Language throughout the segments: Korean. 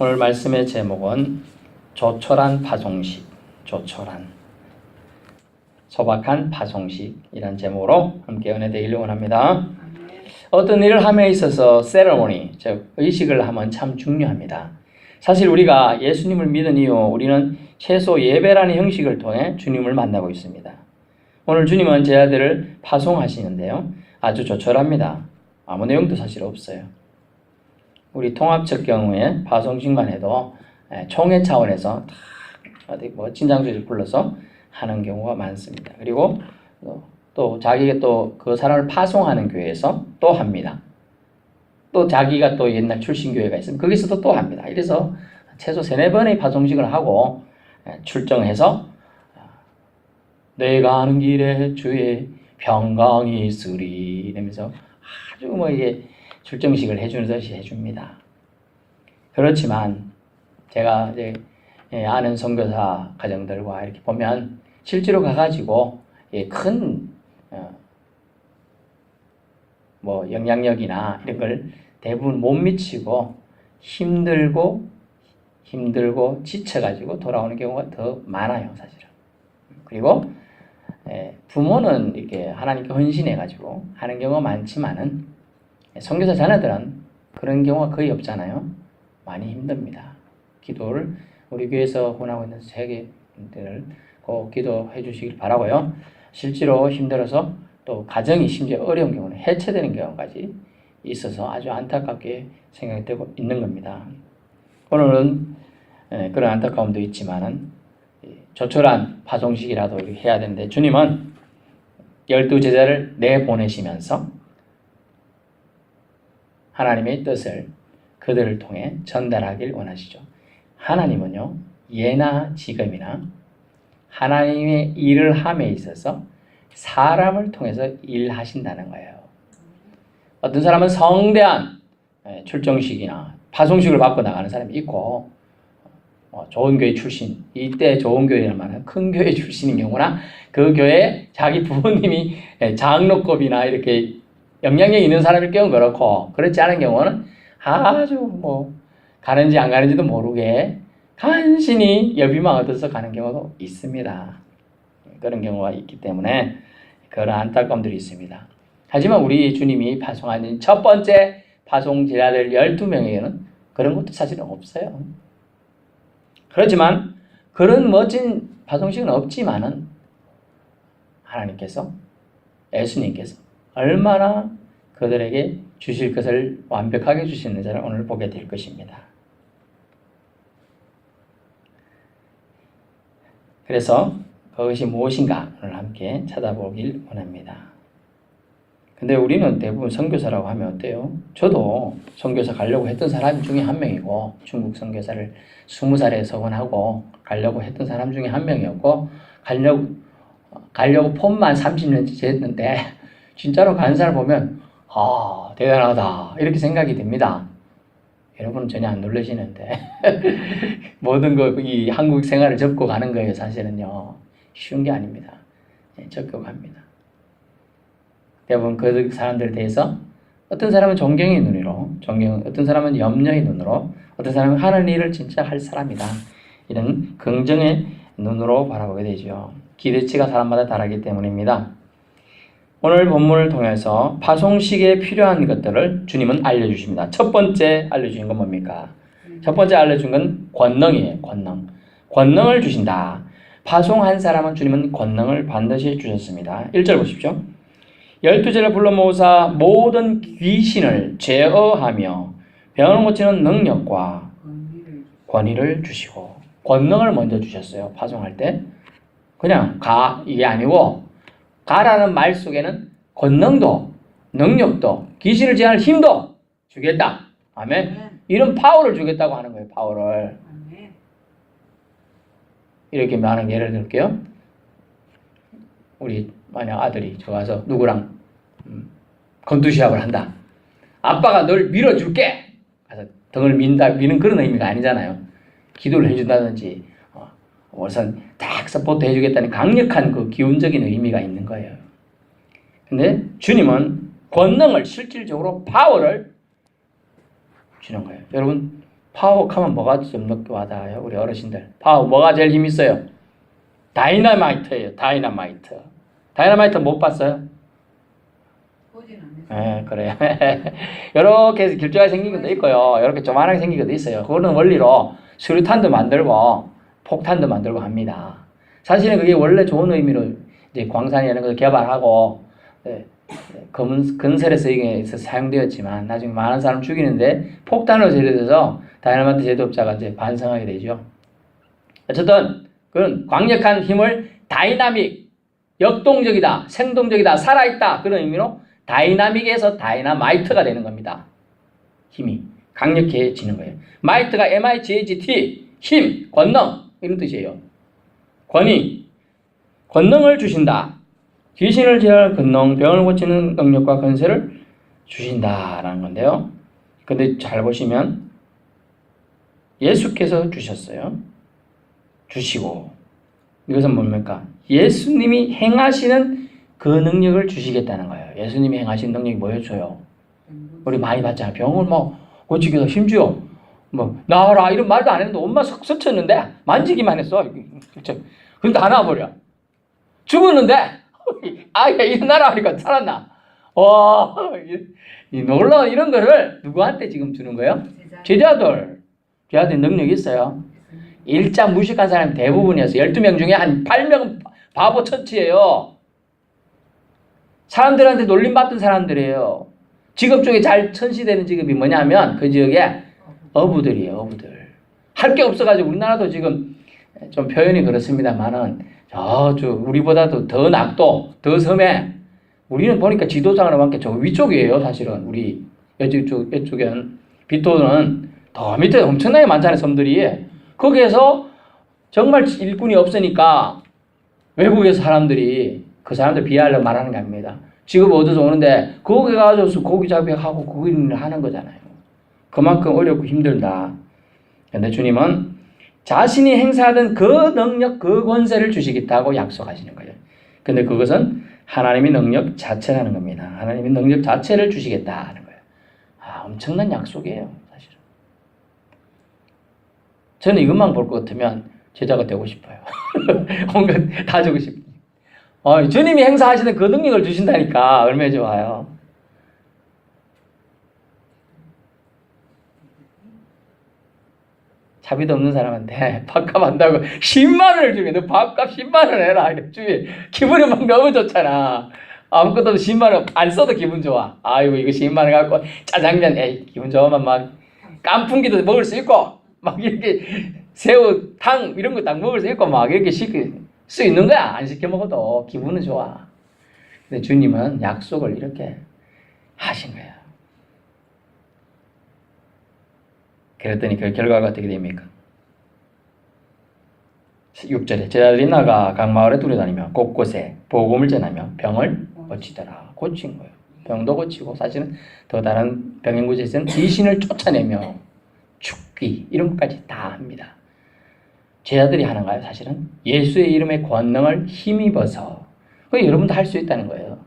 오늘 말씀의 제목은 조촐한 파송식, 조촐한 소박한 파송식이란 제목으로 함께 은혜 되기를 원합니다. 어떤 일을 함에 있어서 세레모니, 즉 의식을 하면 참 중요합니다. 사실 우리가 예수님을 믿은 이후 우리는 최소 예배라는 형식을 통해 주님을 만나고 있습니다. 오늘 주님은 제 아들을 파송하시는데요. 아주 조촐합니다. 아무 내용도 사실 없어요. 우리 통합적 경우에 파송식만 해도 총회 차원에서 어디 멋진 장소에서 불러서 하는 경우가 많습니다. 그리고 또 자기가 또 그 사람을 파송하는 교회에서 또 합니다. 또 자기가 또 옛날 출신 교회가 있으면 거기서도 또 합니다. 이래서 최소 3-4번의 파송식을 하고 출정해서 내가 가는 길에 주의 평강이 있으리 이러면서 아주 뭐 이게 출정식을 해주는 듯이 해줍니다. 그렇지만 제가 이제 아는 선교사 가정들과 이렇게 보면 실제로 가가지고 큰 뭐 영향력이나 이런 걸 대부분 못 미치고 힘들고 지쳐가지고 돌아오는 경우가 더 많아요, 사실은. 그리고 부모는 이렇게 하나님께 헌신해가지고 하는 경우가 많지만은 선교사 자녀들은 그런 경우가 거의 없잖아요. 많이 힘듭니다. 기도를 우리 교회에서 혼하고 있는 세계인들 꼭 기도해 주시길 바라고요. 실제로 힘들어서 또 가정이 심지어 어려운 경우는 해체되는 경우까지 있어서 아주 안타깝게 생각이 되고 있는 겁니다. 오늘은 그런 안타까움도 있지만은 조촐한 파송식이라도 이렇게 해야 되는데 주님은 12제자를 내보내시면서 하나님의 뜻을 그들을 통해 전달하길 원하시죠. 하나님은요, 예나 지금이나 하나님의 일을 함에 있어서 사람을 통해서 일하신다는 거예요. 어떤 사람은 성대한 출정식이나 파송식을 받고 나가는 사람이 있고, 좋은 교회 출신, 이때 좋은 교회란 말은 큰 교회 출신인 경우나 그 교회에 자기 부모님이 장로급이나 이렇게 영향력이 있는 사람일 경우는 그렇고, 그렇지 않은 경우는 아주 뭐 가는지 안 가는지도 모르게 간신히 여비만 얻어서 가는 경우도 있습니다. 그런 경우가 있기 때문에 그런 안타까움들이 있습니다. 하지만 우리 주님이 파송하는 첫 번째 파송 제자들 12명에게는 그런 것도 사실은 없어요. 그렇지만 그런 멋진 파송식은 없지만은 하나님께서, 예수님께서 얼마나 그들에게 주실 것을 완벽하게 주시는지를 오늘 보게 될 것입니다. 그래서 그것이 무엇인가 오늘 함께 찾아보길 원합니다. 근데 우리는 대부분 선교사라고 하면 어때요? 저도 선교사 가려고 했던 사람 중에 한 명이고, 중국 선교사를 20살에 서원하고 가려고 했던 사람 중에 한 명이었고, 가려고 폰만 30년째 했는데 진짜로 가는 사람 보면 대단하다 이렇게 생각이 듭니다. 여러분은 전혀 안 놀라시는데 모든 이 한국 생활을 접고 가는 거예요. 사실은요, 쉬운 게 아닙니다. 적격합니다. 대부분 그 사람들에 대해서 어떤 사람은 존경의 눈으로, 어떤 사람은 염려의 눈으로, 어떤 사람은 하는 일을 진짜 할 사람이다, 이런 긍정의 눈으로 바라보게 되죠. 기대치가 사람마다 다르기 때문입니다. 오늘 본문을 통해서 파송식에 필요한 것들을 주님은 알려주십니다. 첫 번째 알려주신 건 뭡니까? 첫 번째 알려준 건 권능이에요. 권능을 주신다. 파송한 사람은 주님은 권능을 반드시 주셨습니다. 1절 보십시오. 12제를 불러 모으사 모든 귀신을 제어하며 병을 고치는 능력과 권위를 주시고, 권능을 먼저 주셨어요. 파송할 때 그냥 가 이게 아니고, 가라는 말 속에는 권능도 능력도 귀신을 제어할 힘도 주겠다. 아멘. 이런 파워를 주겠다고 하는 거예요. 파워를. 이렇게 많은 예를 들게요. 우리 만약 아들이 저 가서 누구랑 건투시합을 한다. 아빠가 널 밀어줄게. 가서 등을 미는 그런 의미가 아니잖아요. 기도를 해준다든지 우선 딱 서포트 해주겠다는 강력한 그 기운적인 의미가 있는 거예요. 근데 주님은 권능을, 실질적으로 파워를 주는 거예요. 여러분, 파워하면 뭐가 좀 늦게 와닿아요? 우리 어르신들. 파워 뭐가 제일 힘 있어요? 다이너마이트예요. 다이너마이트. 다이너마이트 못 봤어요? 네, 그래요. 이렇게 길쭉하게 생긴 것도 있고요. 이렇게 조만하게 생긴 것도 있어요. 그거는 원리로 수류탄도 만들고 폭탄도 만들고 합니다. 사실은 그게 원래 좋은 의미로 이제 광산 이런 것을 개발하고 건설에 쓰이기위해서 사용되었지만 나중에 많은 사람 죽이는데 폭탄으로 제조돼서 다이너마이트 제조업자가 이제 반성하게 되죠. 어쨌든 그런 강력한 힘을 다이나믹, 역동적이다, 생동적이다, 살아있다 그런 의미로 다이나믹에서 다이나마이트가 되는 겁니다. 힘이 강력해지는 거예요. 마이트가 M-I-G-H-T 힘, 권능 이런 뜻이에요. 권위, 권능을 주신다. 귀신을 제어할 권능, 병을 고치는 능력과 권세를 주신다라는 건데요. 근데 잘 보시면 예수께서 주셨어요. 주시고 이것은 뭡니까? 예수님이 행하시는 그 능력을 주시겠다는 거예요. 예수님이 행하신 능력이 뭐였어요? 우리 많이 봤잖아요. 병을 뭐 고치기도 심지어 뭐 나와라 이런 말도 안 했는데 엄마 석 스쳤는데 만지기만 했어. 근데 다 나와버려. 죽었는데 아야 일어나라 하니까 살았나? 와, 이 놀라운 이런 거를 누구한테 지금 주는 거예요? 제자들 능력이 있어요. 일자 무식한 사람이 대부분이었어요. 12명 중에 한 8명은 바보 천치예요. 사람들한테 놀림받던 사람들이에요. 직업 중에 잘 천시되는 직업이 뭐냐면 그 지역에 어부들이에요. 어부들. 할 게 없어가지고 우리나라도 지금 좀 표현이 그렇습니다만은 저쪽 우리보다도 더 낙도, 더 섬에 우리는 보니까 지도상으로 보니까 저 위쪽이에요. 사실은 우리 이쪽엔 비토는 더 밑에 엄청나게 많잖아요. 섬들이. 거기에서 정말 일꾼이 없으니까 외국에서 사람들이 그 사람들 비하하려고 말하는 게 아닙니다. 직업 얻어서 오는데 거기 가서 고기 잡기하고 그 일을 하는 거잖아요. 그만큼 어렵고 힘들다. 근데 주님은 자신이 행사하던 그 능력, 그 권세를 주시겠다고 약속하시는 거예요. 근데 그것은 하나님의 능력 자체라는 겁니다. 하나님의 능력 자체를 주시겠다는 거예요. 엄청난 약속이에요, 사실은. 저는 이것만 볼 것 같으면 제자가 되고 싶어요. 온갖 다 주고 싶어요. 주님이 행사하시는 그 능력을 주신다니까 얼마나 좋아요. 자비도 없는 사람한테 밥값 한다고 10만 원을 주면 너 밥값 10만 원 해라. 주면 기분이 막 너무 좋잖아. 아무것도 없이 10만 원 안 써도 기분 좋아. 아이고 이거 10만 원 갖고 짜장면 기분 좋으면 막 깐풍기도 먹을 수 있고 막 이렇게 새우 탕 이런 거 딱 먹을 수 있고 막 이렇게 시킬 수 있는 거야. 안 시켜 먹어도 기분은 좋아. 근데 주님은 약속을 이렇게 하신 거야. 그랬더니 그 결과가 어떻게 됩니까? 6절에 제자들이 나가 각 마을에 두려다니며 곳곳에 복음을 전하며 병을 고치더라. 고친 거예요. 병도 고치고 사실은 더 다른 병행구제에서는 귀신을 쫓아내며 죽기 이런 것까지 다 합니다. 제자들이 하는가요? 사실은 예수의 이름의 권능을 힘입어서 여러분도 할 수 있다는 거예요.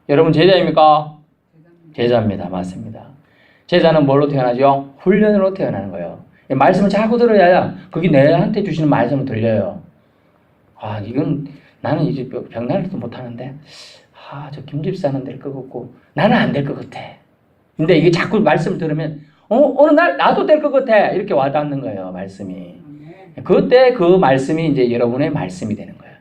여러분 제자입니까? 제자입니다. 맞습니다. 제자는 뭘로 태어나죠? 훈련으로 태어나는 거예요. 말씀을 자꾸 들어야 그게 내한테 주시는 말씀을 들려요. 이건 나는 이제 병나리도 못하는데 저 김집사는 될 것 같고 나는 안 될 것 같아. 근데 이게 자꾸 말씀을 들으면 어느 날 나도 될 것 같아. 이렇게 와닿는 거예요. 말씀이. 그때 그 말씀이 이제 여러분의 말씀이 되는 거예요.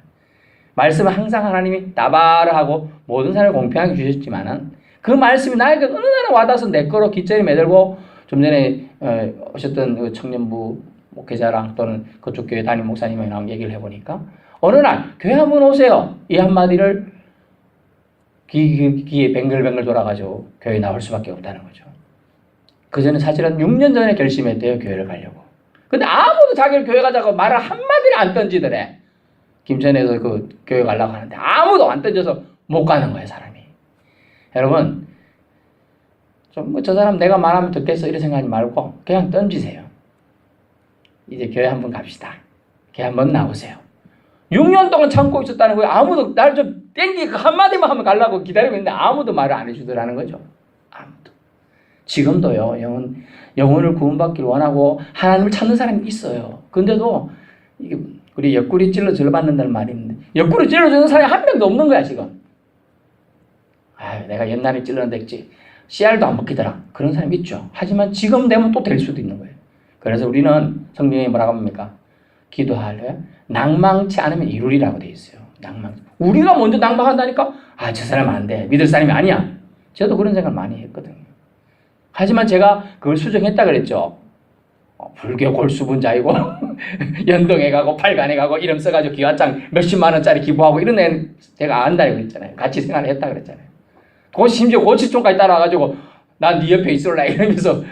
말씀은 항상 하나님이 따바르하고 모든 사람을 공평하게 주셨지만은 그 말씀이 나에게 어느 날 와닿아서 내 거로 깃전이 매들고 좀 전에 오셨던 그 청년부 목회자랑 또는 그쪽 교회 담임 목사님이랑 얘기를 해보니까 어느 날 교회 한번 오세요. 이 한마디를 귀에 뱅글뱅글 돌아가지고 교회에 나올 수밖에 없다는 거죠. 그전에 사실은 6년 전에 결심했대요. 교회를 가려고. 근데 아무도 자기를 교회 가자고 말을 한마디를 안 던지더래. 김천에서 그 교회 가려고 하는데 아무도 안 던져서 못 가는 거예요. 사람이. 여러분 좀 저 사람 내가 말하면 듣겠어 이런 생각하지 말고 그냥 던지세요. 이제 교회 한번 갑시다. 교회 한번 나오세요. 6년 동안 참고 있었다는 거예요. 아무도 날 좀 땡기 한마디만 하면 가려고 기다리고 있는데 아무도 말을 안 해주더라는 거죠. 아무도. 지금도요, 영혼을 구원받기를 원하고 하나님을 찾는 사람이 있어요. 근데도 이게 우리 옆구리 찔러 절받는다는 말이 있는데 옆구리 찔러주는 사람이 한 명도 없는 거야 지금. 아유, 내가 옛날에 찔렀는데 씨알도 안 먹히더라. 그런 사람이 있죠. 하지만 지금 되면 또 될 수도 있는 거예요. 그래서 우리는 성경에 뭐라고 합니까? 기도하려 낭망치 않으면 이루리라고 돼 있어요. 우리가 먼저 낭망한다니까? 아, 저 사람 안 돼. 믿을 사람이 아니야. 저도 그런 생각을 많이 했거든요. 하지만 제가 그걸 수정했다 그랬죠. 불교 골수분자이고 연동에 가고 팔간에 가고 이름 써가지고 기와장 몇십만 원짜리 기부하고 이런 애는 제가 안다 그랬잖아요. 같이 생활을 했다 그랬잖아요. 심지어 고치총까지 따라와가지고 난 네 옆에 있을라 이러면서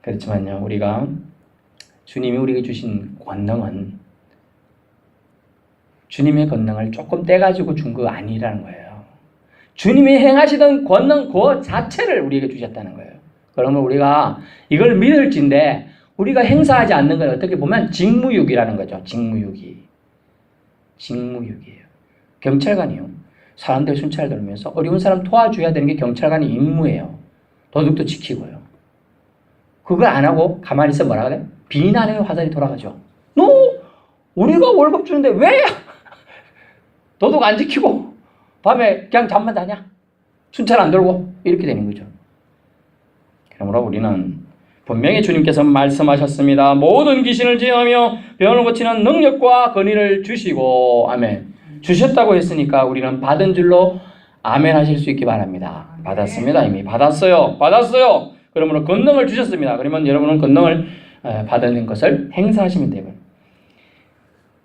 그렇지만요, 우리가 주님이 우리에게 주신 권능은 주님의 권능을 조금 떼가지고 준 거 아니라는 거예요. 주님이 행하시던 권능 그 자체를 우리에게 주셨다는 거예요. 그러면 우리가 이걸 믿을진데 우리가 행사하지 않는 건 어떻게 보면 직무유기라는 거죠. 직무유기예요. 경찰관이요. 사람들 순찰 돌면서 어려운 사람 도와줘야 되는 게 경찰관의 임무예요. 도둑도 지키고요. 그걸 안 하고 가만히 있어 뭐라 그래? 비난의 화살이 돌아가죠. 너 우리가 월급 주는데 왜 도둑 안 지키고 밤에 그냥 잠만 자냐? 순찰 안 돌고 이렇게 되는 거죠. 그러므로 우리는 분명히 주님께서 말씀하셨습니다. 모든 귀신을 제어하며 병을 고치는 능력과 권위를 주시고 아멘. 주셨다고 했으니까 우리는 받은 줄로 아멘 하실 수 있기 바랍니다. 받았습니다. 이미 받았어요. 그러므로 권능을 주셨습니다. 그러면 여러분은 권능을 받은 것을 행사하시면 되고요.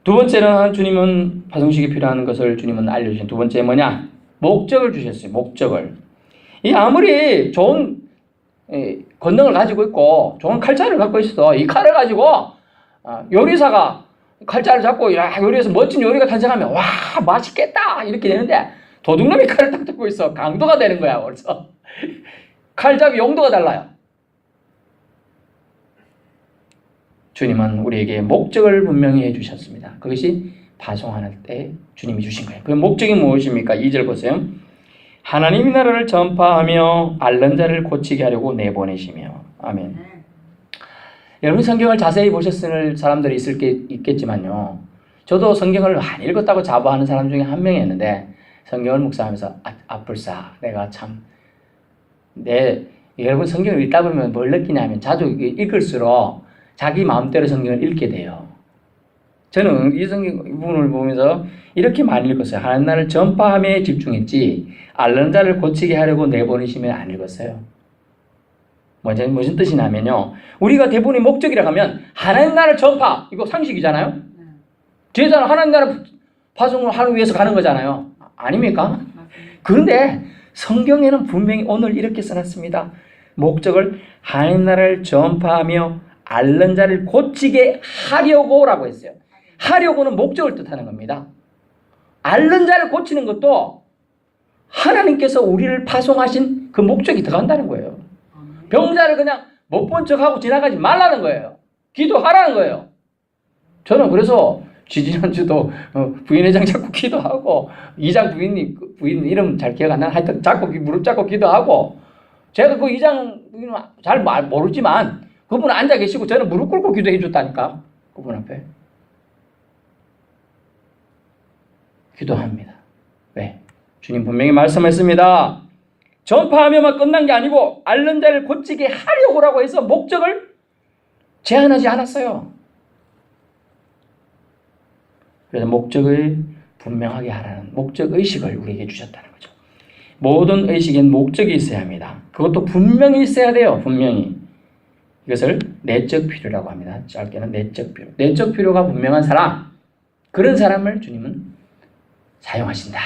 두 번째는 주님은 파송식이 필요한 것을 주님은 알려주신 두 번째 뭐냐? 목적을 주셨어요. 목적을. 이 아무리 좋은 권능을 가지고 있고 좋은 칼자를 갖고 있어. 이 칼을 가지고 요리사가 칼자를 잡고 요리해서 멋진 요리가 탄생하면 와 맛있겠다 이렇게 되는데 도둑놈이 칼을 딱 잡고 있어. 강도가 되는 거야 벌써. 칼잡이 용도가 달라요. 주님은 우리에게 목적을 분명히 해주셨습니다. 그것이 파송하는 때 주님이 주신 거예요. 그 목적이 무엇입니까? 2절 보세요. 하나님의 나라를 전파하며 앓는 자를 고치게 하려고 내보내시며. 아멘. 여러분 성경을 자세히 보셨을 사람들이 있겠지만요. 저도 성경을 많이 읽었다고 자부하는 사람 중에 한 명이었는데 성경을 묵상하면서 아플싸 내가 참 여러분 성경을 읽다 보면 뭘 느끼냐면 자주 읽을수록 자기 마음대로 성경을 읽게 돼요. 저는 이 성경 부분을 보면서 이렇게 많이 읽었어요. 하나님 나라를 전파함에 집중했지 앓는 자를 고치게 하려고 내보내시면 안 읽었어요. 무슨 뜻이냐면요. 우리가 대부분의 목적이라고 하면 하나님 나라를 전파 이거 상식이잖아요. 제자는 하나님 나라 파송을 하기 위해서 가는 거잖아요. 아닙니까? 그런데 성경에는 분명히 오늘 이렇게 써놨습니다. 목적을 하나님 나라를 전파하며 앓는 자를 고치게 하려고라고 했어요. 하려고는 목적을 뜻하는 겁니다. 앓는 자를 고치는 것도 하나님께서 우리를 파송하신 그 목적이 들어간다는 거예요. 병자를 그냥 못 본 척하고 지나가지 말라는 거예요. 기도하라는 거예요. 저는 그래서 지지난주도 부인회장 자꾸 기도하고 이장 부인 이름 잘 기억 안 나는 하여튼 자꾸 무릎 잡고 기도하고 제가 그 이장 부인은 잘 모르지만 그분은 앉아 계시고 저는 무릎 꿇고 기도해 줬다니까. 그분 앞에 기도합니다. 왜? 주님 분명히 말씀했습니다. 전파하며만 끝난 게 아니고 앓는 자를 고치게 하려고라고 해서 목적을 제한하지 않았어요. 그래서 목적을 분명하게 하라는 목적의식을 우리에게 주셨다는 거죠. 모든 의식엔 목적이 있어야 합니다. 그것도 분명히 있어야 돼요. 분명히. 이것을 내적 필요라고 합니다. 짧게는 내적 필요. 내적 필요가 분명한 사람, 그런 사람을 주님은 사용하신다.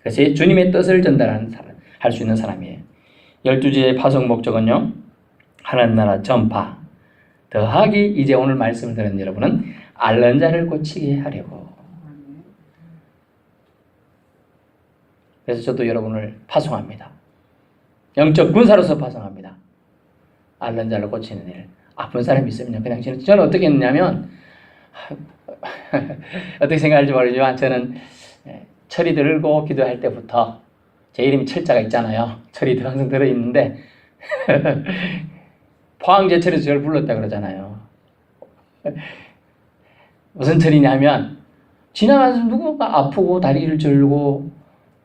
그래서 주님의 뜻을 전달하는 사람, 할 수 있는 사람이에요. 12지의 파송 목적은요. 하나님 나라 전파. 더하기 이제 오늘 말씀을 들은 여러분은 앓는 자를 고치게 하려고. 그래서 저도 여러분을 파송합니다. 영적 군사로서 파송합니다. 앓는 자를 고치는 일. 아픈 사람이 있으면 그냥 저는 어떻게 했냐면 어떻게 생각할지 모르지만 저는 철이 들고 기도할 때부터 제 이름이 철자가 있잖아요. 철이 항상 들어있는데 포항제철에서 저를 불렀다 그러잖아요. 무슨 철이냐면 지나가서 누구가 아프고 다리를 절고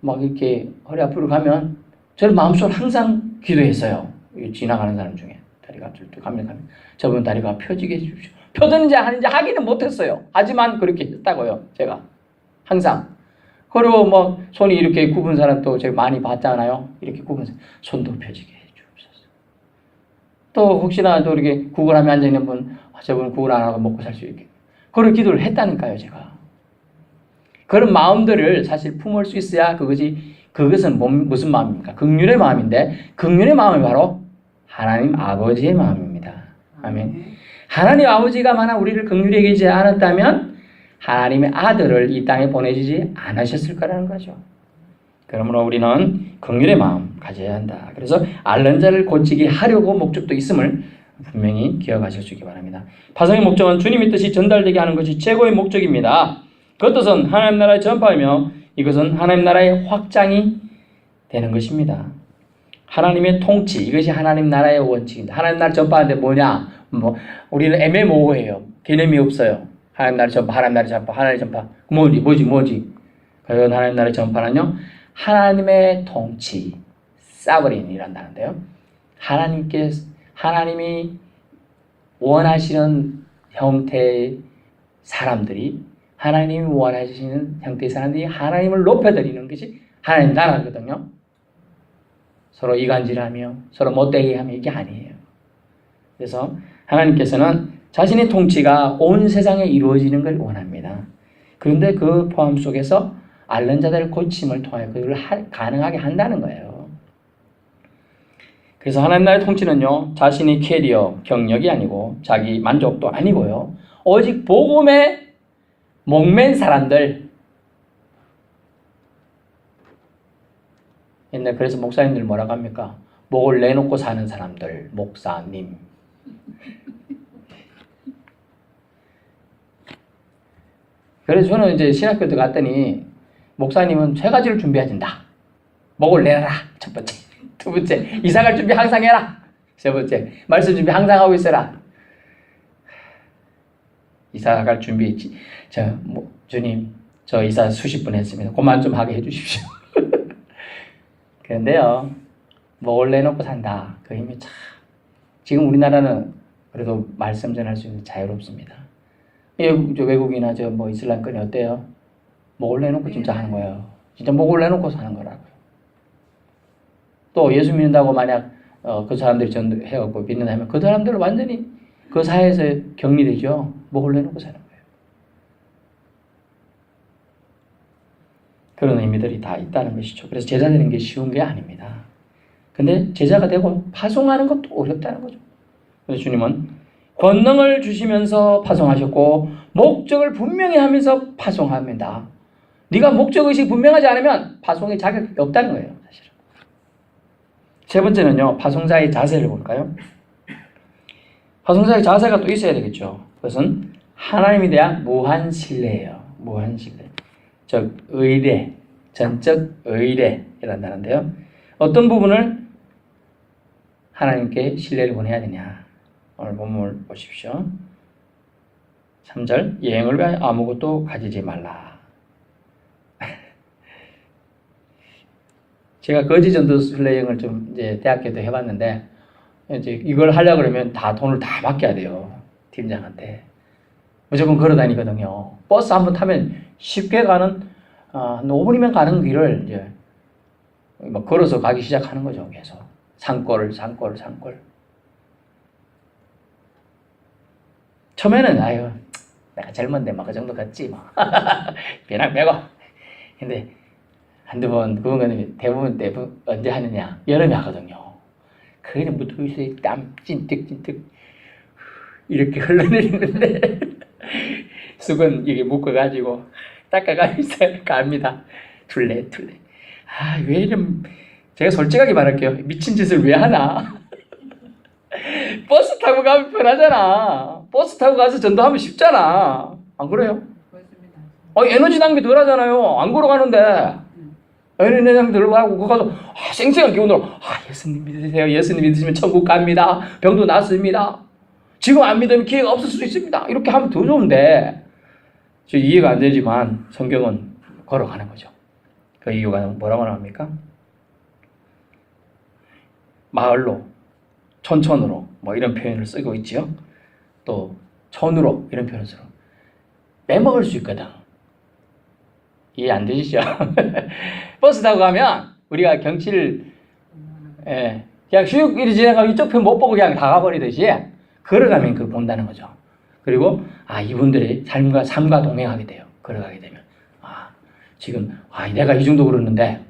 막 이렇게 허리 아프러 가면 저는 마음속으로 항상 기도했어요. 지나가는 사람 중에 다리가 가면 저분 다리가 펴지게 해주십시오. 펴드는지 하는지 하기는 못했어요. 하지만 그렇게 했다고요. 제가 항상. 그리고 뭐 손이 이렇게 굽은 사람 또 제가 많이 봤잖아요. 이렇게 굽은 사람 손도 펴지게 해주옵소서. 또 혹시나 또 이렇게 구걸하며 앉아있는 분 저분 구걸 안 하고 먹고 살 수 있게 그런 기도를 했다니까요. 제가. 그런 마음들을 사실 품을 수 있어야 그것은 무슨 마음입니까? 긍휼의 마음인데 긍휼의 마음이 바로 하나님 아버지의 마음입니다. 아멘. 하나님 아버지가 만약 우리를 긍휼히 여기지 않았다면 하나님의 아들을 이 땅에 보내주지 않으셨을 거라는 거죠. 그러므로 우리는 긍휼의 마음 가져야 한다. 그래서 앓는 자를 고치게 하려고 목적도 있음을 분명히 기억하시기 바랍니다. 파송의 목적은 주님의 뜻이 전달되게 하는 것이 최고의 목적입니다. 그 뜻은 하나님 나라의 전파이며 이것은 하나님 나라의 확장이 되는 것입니다. 하나님의 통치, 이것이 하나님 나라의 원칙입니다. 하나님 나라 전파하는데 뭐냐? 우리는 애매모호해요. 개념이 없어요. 하나님 나라 전파, 하나님 나라 전파, 하나님 전파. 뭐지? 그건 하나님 나라의 전파는요, 하나님의 통치, 사버린이란다는데요. 하나님이 원하시는 형태의 사람들이, 하나님이 원하시는 형태의 사람들이 하나님을 높여드리는 것이 하나님 나라거든요. 서로 이간질하며 서로 못되게 하며 이게 아니에요. 그래서 하나님께서는 자신의 통치가 온 세상에 이루어지는 걸 원합니다. 그런데 그 포함 속에서 앓는 자들의 고침을 통해 그걸 가능하게 한다는 거예요. 그래서 하나님 나라의 통치는요, 자신의 캐리어, 경력이 아니고 자기 만족도 아니고요, 오직 복음에 목맨 사람들, 옛날 그래서 목사님들 뭐라고 합니까? 목을 내놓고 사는 사람들, 목사님. 그래서 저는 이제 신학교 때 갔더니 목사님은 세 가지를 준비해야 된다. 목을 내놔라. 첫 번째. 두 번째. 이사갈 준비 항상 해라. 세 번째. 말씀 준비 항상 하고 있어라. 이사갈 준비, 주님, 저 이사 수십 번 했습니다. 그만 좀 하게 해주십시오. 그런데요, 목을 내놓고 산다. 그 힘이 참. 지금 우리나라는 그래도 말씀 전할 수 있는 자유롭습니다. 외국이나 이슬람권이 어때요? 목을 내놓고 진짜 하는 거예요. 진짜 목을 내놓고 사는 거라고요. 또 예수 믿는다고 만약 그 사람들이 전도해갖고 믿는다면 그 사람들은 완전히 그 사회에서 격리되죠. 목을 내놓고 사는 거예요. 그런 의미들이 다 있다는 것이죠. 그래서 제자 되는 게 쉬운 게 아닙니다. 근데 제자가 되고 파송하는 것도 어렵다는 거죠. 그래서 주님은 권능을 주시면서 파송하셨고 목적을 분명히 하면서 파송합니다. 네가 목적의식이 분명하지 않으면 파송의 자격이 없다는 거예요. 사실은. 세 번째는요, 파송자의 자세를 볼까요? 파송자의 자세가 또 있어야 되겠죠. 그것은 하나님에 대한 무한 신뢰예요. 무한 신뢰. 즉 의뢰, 전적 의뢰이란다는데요. 어떤 부분을 하나님께 신뢰를 보내야 되냐. 오늘 본문을 보십시오. 3절, 여행을 위하여 아무것도 가지지 말라. 제가 거지 전도 순례여행을 좀 이제 대학교 때 해봤는데, 이제 이걸 하려고 그러면 다 돈을 다 맡겨야 돼요. 팀장한테. 무조건 걸어 다니거든요. 버스 한번 타면 쉽게 가는, 한 5분이면 가는 길을 이제 막 걸어서 가기 시작하는 거죠. 계속. 산골. 처음에는 내가 젊은데 막 그 정도 걷지 뭐. 배낭 메고. 근데 한두 번 그건 대부분 언제 하느냐? 여름에 하거든요. 그게 무더위에 땀 찐득 이렇게 흘러내리는데 수건 이게 묶어가지고 닦아가면서 갑니다. 둘레. 왜 이런, 제가 솔직하게 말할게요. 미친 짓을 왜 하나? 버스 타고 가면 편하잖아. 버스 타고 가서 전도하면 쉽잖아. 안 그래요? 에너지 낭비 덜 하잖아요. 안 걸어가는데. 에너지 낭비 덜 하고, 그거 가서, 생생한 기운으로, 예수님 믿으세요. 예수님 믿으시면 천국 갑니다. 병도 낫습니다. 지금 안 믿으면 기회가 없을 수 있습니다. 이렇게 하면 더 좋은데, 저 이해가 안 되지만, 성경은 걸어가는 거죠. 그 이유가 뭐라고 나옵니까? 마을로, 천천으로, 뭐 이런 표현을 쓰고 있지요. 또, 천으로, 이런 표현을 쓰고. 빼먹을 수 있거든. 이해 안 되시죠? 버스 타고 가면 우리가 경치를 그냥 슉 이리 지나가면 이쪽 편 못 보고 그냥 다 가버리듯이 걸어가면 그걸 본다는 거죠. 그리고 이분들의 삶과 동행하게 돼요. 걸어가게 되면 지금 내가 이 정도 걸었는데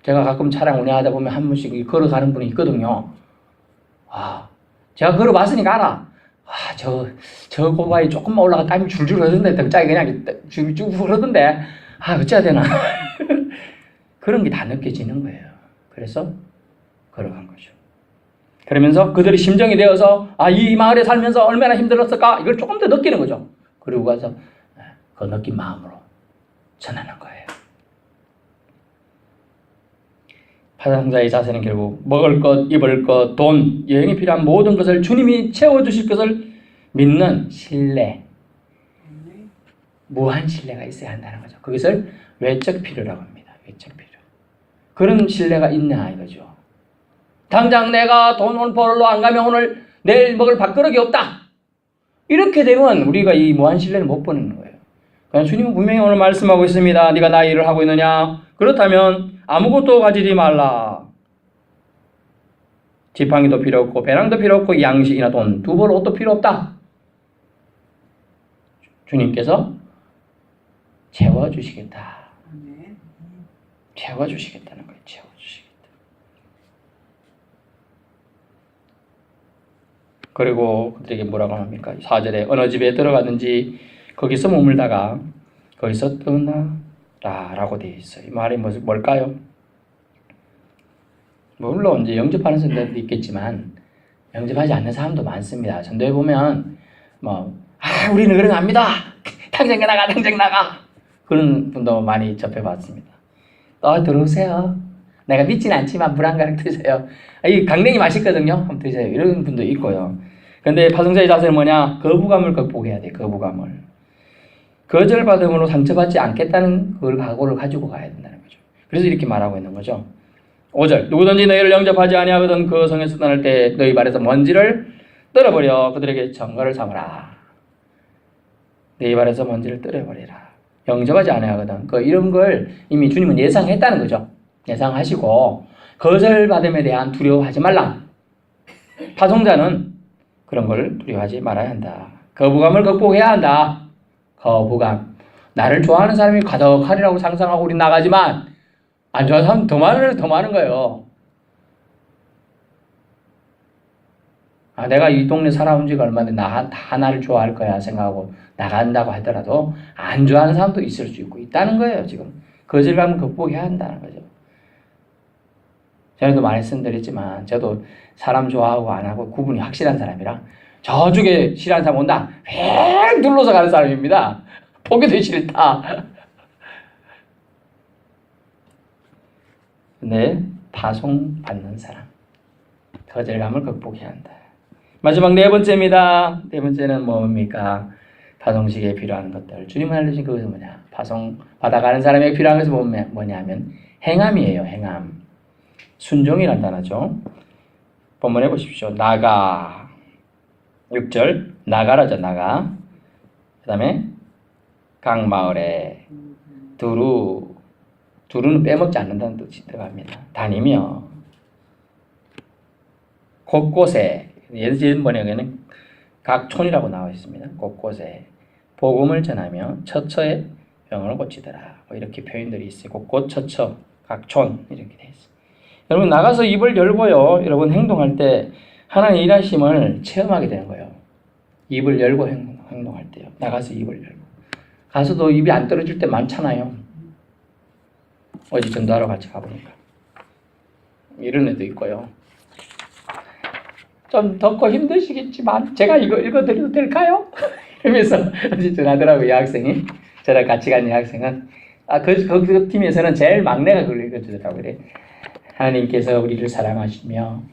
제가 가끔 차량 운행하다 보면 한 분씩 걸어가는 분이 있거든요. 제가 걸어봤으니까 알아. 저 고바에 조금만 올라가 땀이 줄줄 흐르던데, 등짝이 그냥 쭉 흐르던데, 어찌해야 되나. 그런 게 다 느껴지는 거예요. 그래서 걸어간 거죠. 그러면서 그들의 심정이 되어서, 이 마을에 살면서 얼마나 힘들었을까? 이걸 조금 더 느끼는 거죠. 그리고 가서 그 느낀 마음으로 전하는 거예요. 파송자의 자세는 결국 먹을 것, 입을 것, 돈, 여행에 필요한 모든 것을 주님이 채워주실 것을 믿는 신뢰, 무한 신뢰가 있어야 한다는 거죠. 그것을 외적 필요라고 합니다. 외적 필요. 그런 신뢰가 있냐 이거죠. 당장 내가 돈 오늘 벌러 안 가면 오늘 내일 먹을 밥그릇이 없다. 이렇게 되면 우리가 이 무한 신뢰를 못 보는 거예요. 그러니까 주님은 분명히 오늘 말씀하고 있습니다. 네가 나의 일을 하고 있느냐? 그렇다면 아무것도 가지지 말라. 지팡이도 필요 없고 배낭도 필요 없고 양식이나 돈, 두 벌 옷도 필요 없다. 주님께서 채워주시겠다. 채워주시겠다는 거예요. 채워주시겠다. 그리고 그들에게 뭐라고 합니까? 4절에 어느 집에 들어가든지 거기서 머물다가 거기서 떠나라 라고 되어 있어요. 이 말이 뭘까요? 물론 이제 영접하는 사람들도 있겠지만 영접하지 않는 사람도 많습니다. 전도에 보면 우리는 그런 거 압니다. 당장 나가. 그런 분도 많이 접해봤습니다. 들어오세요. 내가 믿지는 않지만 물 한 가락 드세요. 이 강냉이 맛있거든요. 한번 드세요. 이런 분도 있고요. 그런데 파송자의 자세는 뭐냐? 거부감을 극복해야 돼. 거부감을. 거절받음으로 상처받지 않겠다는 그걸 각오를 가지고 가야 된다는 거죠. 그래서 이렇게 말하고 있는 거죠. 5절 누구든지 너희를 영접하지 아니하거든 그 성에서 떠날 때 너희 발에서 먼지를 떨어버려 그들에게 증거를 삼으라. 너희 발에서 먼지를 떨어버리라. 영접하지 아니하거든 이런 걸 이미 주님은 예상했다는 거죠. 예상하시고 거절받음에 대한 두려워하지 말라. 파송자는 그런 걸 두려워하지 말아야 한다. 거부감을 극복해야 한다. 거부감. 나를 좋아하는 사람이 가득하리라고 상상하고 우리 나가지만 안 좋아하는 사람 더 많은 거예요. 내가 이 동네 살아온 지가 얼마인데 다 나를 좋아할 거야 생각하고 나간다고 하더라도 안 좋아하는 사람도 있을 수 있다는 거예요. 지금 거절감을 극복해야 한다는 거죠. 전에도 말씀드렸지만 저도 사람 좋아하고 안 하고 구분이 확실한 사람이라 저쪽에 싫어하는 사람 온다 획 눌러서 가는 사람입니다. 보기도 싫다. 근데 파송받는 사람 거절감을 극복해야 한다. 마지막 네 번째입니다. 네 번째는 뭡니까? 파송식에 필요한 것들. 주님은 알려주신 그것은 뭐냐? 파송 받아가는 사람에게 필요한 것은 뭐냐면 행함이에요. 행함. 순종이란 단어죠. 본문해 보십시오. 나가. 6절 나가라죠. 나가. 그 다음에 각 마을에 두루는 빼먹지 않는다는 뜻이 들어갑니다. 다니며 곳곳에 예전 번역에는 각 촌이라고 나와 있습니다. 곳곳에 복음을 전하며 처처에 병을 고치더라. 이렇게 표현들이 있어요. 곳곳 처처 각 촌 이렇게 돼 있어요. 여러분 나가서 입을 열고요. 여러분 행동할 때 하나님의 일하심을 체험하게 되는 거예요. 입을 열고 행동할 때요. 나가서 입을 열고. 가서도 입이 안 떨어질 때 많잖아요. 어제 전도하러 같이 가보니까. 이런 애도 있고요. 좀 덥고 힘드시겠지만 제가 이거 읽어드려도 될까요? 이러면서 어제 전하더라고요. 여학생이. 저랑 같이 간 여학생은 그 팀에서는 제일 막내가 그걸 읽어주더라고요. 그래. 하나님께서 우리를 사랑하시며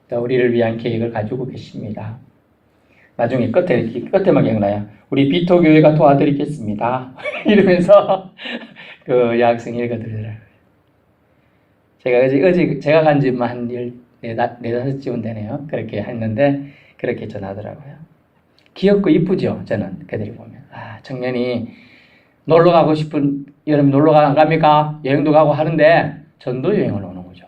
또 우리를 위한 계획을 가지고 계십니다. 나중에 끝에만 기억나요. 우리 비토교회가 도와드리겠습니다. 이러면서 그 여학생이 읽어드리더라고요. 제가 간 지만 한 4-5쯤은 되네요. 그렇게 했는데 그렇게 전하더라고요. 귀엽고 이쁘죠. 저는 그들이 보면 청년이 놀러 가고 싶은 여러분 놀러 안 갑니까? 여행도 가고 하는데 전도 여행을 오는 거죠.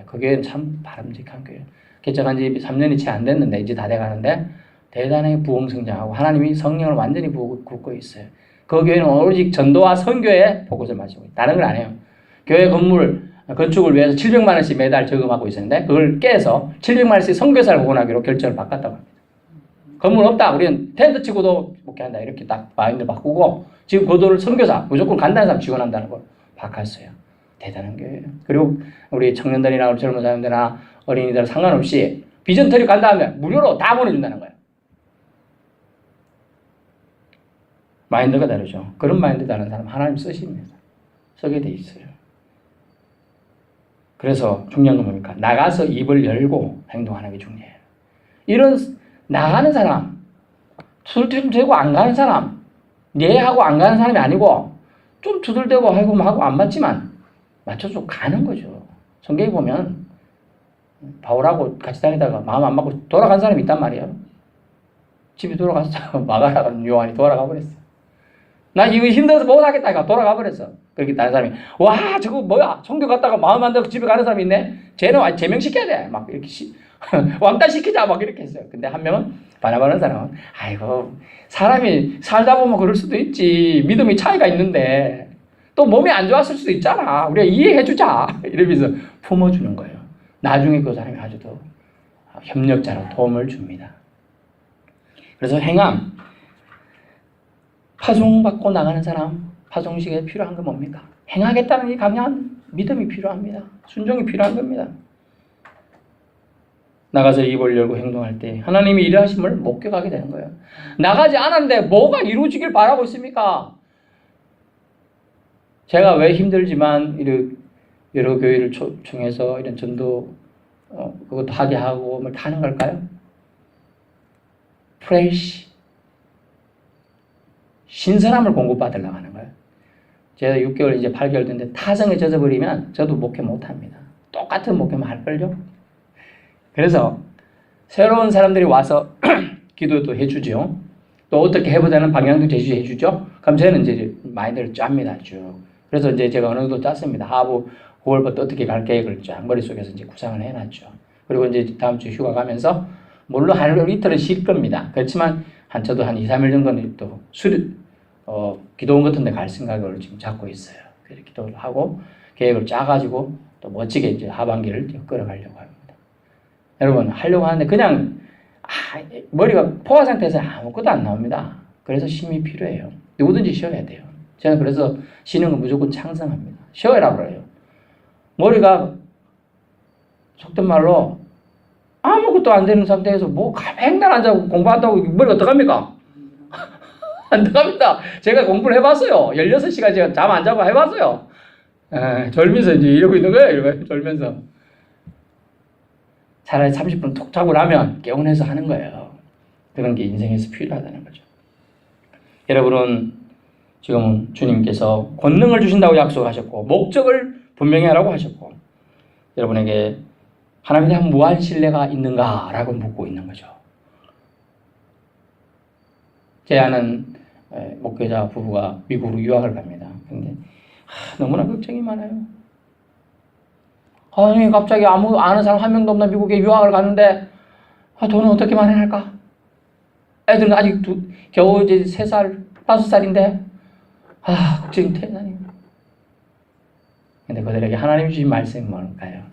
그 교회는 참 바람직한 교회. 개척한 지 3년이 채 안 됐는데 이제 다 돼가는데 대단히 부흥성장하고 하나님이 성령을 완전히 붓고 있어요. 그 교회는 오직 전도와 선교에 포커스를 맞추고 있어요. 다른 걸 안 해요. 교회 건물 건축을 위해서 700만 원씩 매달 저금하고 있었는데 그걸 깨서 700만 원씩 선교사를 후원하기로 결정을 바꿨다고 합니다. 건물 없다. 우리는 텐트 치고도 목회한다. 이렇게 딱 마인드 바꾸고 지금 그 돈을 선교사 무조건 간다는 사람 지원한다는 걸 바꿨어요. 대단한 교회예요. 그리고 우리 청년들이나 우리 젊은 사람들이나 어린이들 상관없이 비전 트립 간다 하면 무료로 다 보내준다는 거예요. 마인드가 다르죠. 그런 마인드 다른 사람 하나님 쓰십니다. 쓰게 돼 있어요. 그래서 중요한 건 뭡니까? 나가서 입을 열고 행동하는 게 중요해요. 이런 나가는 사람, 투덜대고 안 가는 사람, 예하고 안 가는 사람이 아니고 좀 투덜대고 하고 안 맞지만 맞춰서 가는 거죠. 성경에 보면 바울하고 같이 다니다가 마음 안 맞고 돌아간 사람이 있단 말이에요. 집에 돌아갔어. 마가라는 요한이 돌아가 버렸어. 나 이거 힘들어서 못하겠다. 이거 돌아가 버렸어. 그렇게 다른 사람이 와 저거 뭐야 성교 갔다가 마음 안 들고 집에 가는 사람이 있네. 쟤는 제명시켜야 돼. 막 이렇게 왕따시키자 막 이렇게 했어요. 근데 한 명은 바나바라는 사람은 아이고 사람이 살다 보면 그럴 수도 있지. 믿음이 차이가 있는데 또 몸이 안 좋았을 수도 있잖아. 우리가 이해해주자. 이러면서 품어주는 거예요. 나중에 그 사람이 아주 더 협력자로 도움을 줍니다. 그래서 행함 파송받고 나가는 사람 파송식에 필요한 건 뭡니까? 행하겠다는 이 강력한 믿음이 필요합니다. 순종이 필요한 겁니다. 나가서 입을 열고 행동할 때 하나님이 일하심을 목격하게 되는 거예요. 나가지 않았는데 뭐가 이루어지길 바라고 있습니까? 제가 왜 힘들지만 여러 교회를 총해서 이런 전도 그것도 하게 하고 뭘 하는 걸까요? 프레시 신선함을 공급받으려고 하는 거예요. 제가 6개월 이제 8개월 됐는데 타성에 젖어버리면 저도 목회 못합니다. 똑같은 목회만 할걸요. 그래서 새로운 사람들이 와서 기도도 해주죠. 또 어떻게 해보자는 방향도 제시해 주죠. 그럼 저는 이제 마인드를 짭니다. 쭉. 그래서 이제 제가 어느 정도 짰습니다. 하부 9월부터 어떻게 갈 계획을 쫙 머릿속에서 이제 구상을 해놨죠. 그리고 이제 다음 주 휴가 가면서 물론 하루 이틀은 쉴 겁니다. 그렇지만 저도 한 2-3일 정도는 또 기도원 같은 데 갈 생각을 지금 잡고 있어요. 그래서 기도를 하고 계획을 짜가지고 또 멋지게 이제 하반기를 끌어가려고 합니다. 여러분 하려고 하는데 그냥 머리가 포화 상태에서 아무것도 안 나옵니다. 그래서 쉼이 필요해요. 누구든지 쉬어야 돼요. 저는 그래서 쉬는 건 무조건 창성합니다. 쉬어야라고 그래요. 머리가 속된 말로 아무것도 안 되는 상태에서 맨날 앉아서 공부한다고 머리가 어떡합니까? 안 들어갑니다. 제가 공부를 해봤어요. 16시간 제가 잠 안 자고 해봤어요. 졸면서 이제 이러고 있는 거예요. 이러고 졸면서. 차라리 30분 톡 자고 나면 개운해서 하는 거예요. 그런 게 인생에서 필요하다는 거죠. 여러분은 지금 주님께서 권능을 주신다고 약속하셨고 목적을 분명히 하라고 하셨고 여러분에게 하나님에 대한 무한 신뢰가 있는가라고 묻고 있는 거죠. 제 아는 목회자 부부가 미국으로 유학을 갑니다. 근데 너무나 걱정이 많아요. 아니 갑자기 아는 사람 한 명도 없는 미국에 유학을 갔는데 돈은 어떻게 마련할까? 애들은 아직 겨우 이제 3살, 5살인데 걱정이 태산이에요. 근데 그들에게 하나님 주신 말씀이 뭘까요?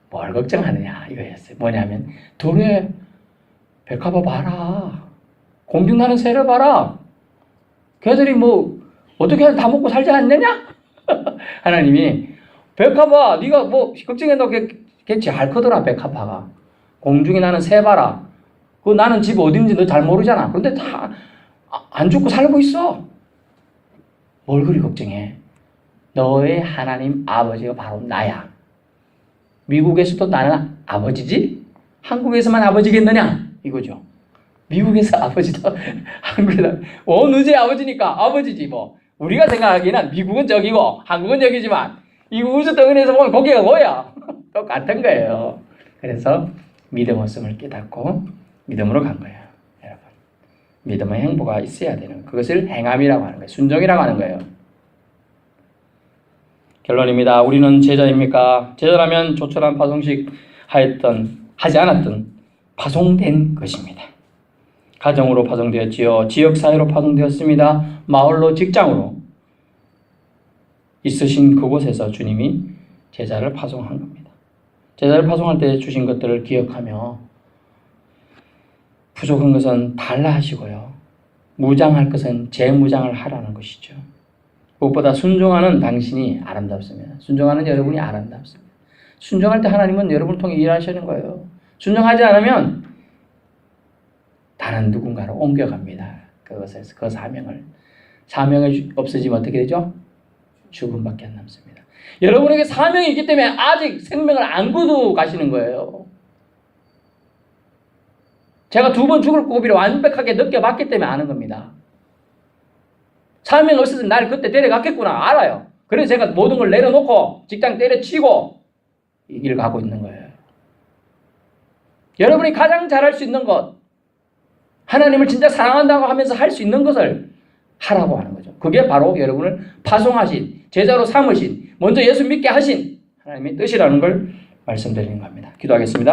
뭘 걱정하느냐 이거였어요. 뭐냐면 도로에 백합화 봐라. 공중 나는 새를 봐라. 걔들이 어떻게 하면 다 먹고 살지 않느냐? 하나님이 백합화 네가 걱정해도 걔 잘 크더라. 백합화가 공중에 나는 새 봐라. 나는 집 어딘지 너 잘 모르잖아. 그런데 다 안 죽고 살고 있어. 뭘 그리 걱정해? 너의 하나님 아버지가 바로 나야. 미국에서도 나는 아버지지? 한국에서만 아버지겠느냐? 이거죠. 미국에서 아버지도 한국에서 어느 제 아버지니까 아버지지 뭐. 우리가 생각하기에는 미국은 저기고 한국은 여기지만 이 우주 덩어리에서 보면 거기가 뭐야? 똑같은 거예요. 그래서 믿음 없음을 깨닫고 믿음으로 간 거예요. 여러분, 믿음의 행보가 있어야 되는 그것을 행함이라고 하는 거예요. 순종이라고 하는 거예요. 결론입니다. 우리는 제자입니까? 제자라면 조촐한 파송식 하지 않았던 파송된 것입니다. 가정으로 파송되었지요. 지역사회로 파송되었습니다. 마을로, 직장으로 있으신 그곳에서 주님이 제자를 파송한 겁니다. 제자를 파송할 때 주신 것들을 기억하며 부족한 것은 달라 하시고요. 무장할 것은 재무장을 하라는 것이죠. 무엇보다 순종하는 당신이 아름답습니다. 순종하는 여러분이 아름답습니다. 순종할 때 하나님은 여러분을 통해 일하시는 거예요. 순종하지 않으면 다른 누군가로 옮겨갑니다. 그것을, 그 사명이 없어지면 어떻게 되죠? 죽음밖에 안 남습니다. 여러분에게 사명이 있기 때문에 아직 생명을 안 거두고 가시는 거예요. 제가 2번 죽을 고비를 완벽하게 느껴봤기 때문에 아는 겁니다. 사명이 없어서 나를 그때 데려갔겠구나 알아요. 그래서 제가 모든 걸 내려놓고 직장 때려치고 이 길을 가고 있는 거예요. 여러분이 가장 잘할 수 있는 것, 하나님을 진짜 사랑한다고 하면서 할 수 있는 것을 하라고 하는 거죠. 그게 바로 여러분을 파송하신, 제자로 삼으신, 먼저 예수 믿게 하신 하나님의 뜻이라는 걸 말씀드리는 겁니다. 기도하겠습니다.